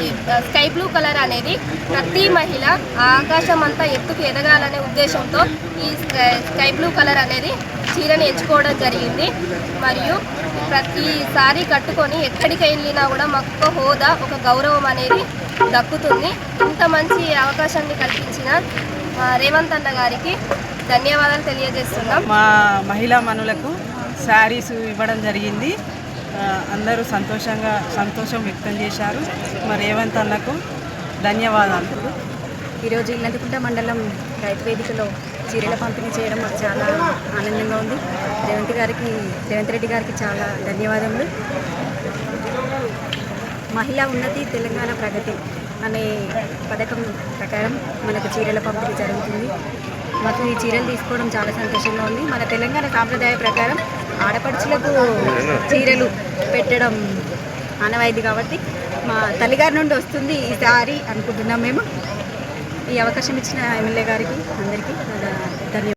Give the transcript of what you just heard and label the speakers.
Speaker 1: ఈ sky blue colour అనేది ప్రతి మహిళ ఆకాశం అంతా ఎత్తుకు ఎదగాలనే ఉద్దేశంతో ఈ స్కై బ్లూ కలర్ అనేది చీరని ఎంచుకోవడం జరిగింది. మరియు ప్రతిసారి కట్టుకొని ఎక్కడికి వెళ్ళినా కూడా మాకు ఒక హోదా, ఒక గౌరవం అనేది దక్కుతుంది. ఇంత మంచి అవకాశాన్ని కల్పించిన రేవంత్ అన్న గారికి ధన్యవాదాలు తెలియజేస్తున్నాం.
Speaker 2: మా మహిళా మనులకు శారీస్ ఇవ్వడం జరిగింది. అందరూ సంతోషం వ్యక్తం చేశారు. మరి రేవంత్ అన్నకు ధన్యవాదాలు.
Speaker 3: ఈరోజు ఇల్లందుకుంట మండలం రైతు వేదికలో చీరల పంపిణీ చేయడం మాకు చాలా ఆనందంగా ఉంది. రేవంత్ రెడ్డి గారికి చాలా ధన్యవాదములు. మహిళా ఉన్నతి తెలంగాణ ప్రగతి అనే పథకం ప్రకారం మనకు చీరల పంపిణీ జరుగుతుంది. మాకు ఈ చీరలు తీసుకోవడం చాలా సంతోషంగా ఉంది. మన తెలంగాణ సాంప్రదాయ ప్రకారం ఆడపడుచులకు చీరలు పెట్టడం ఆనవాయితీ కాబట్టి మా తల్లిగారి నుండి వస్తుంది ఈసారి అనుకుంటున్నాం మేము. ఈ అవకాశం ఇచ్చిన ఎమ్మెల్యే గారికి అందరికీ ధన్యవాదాలు.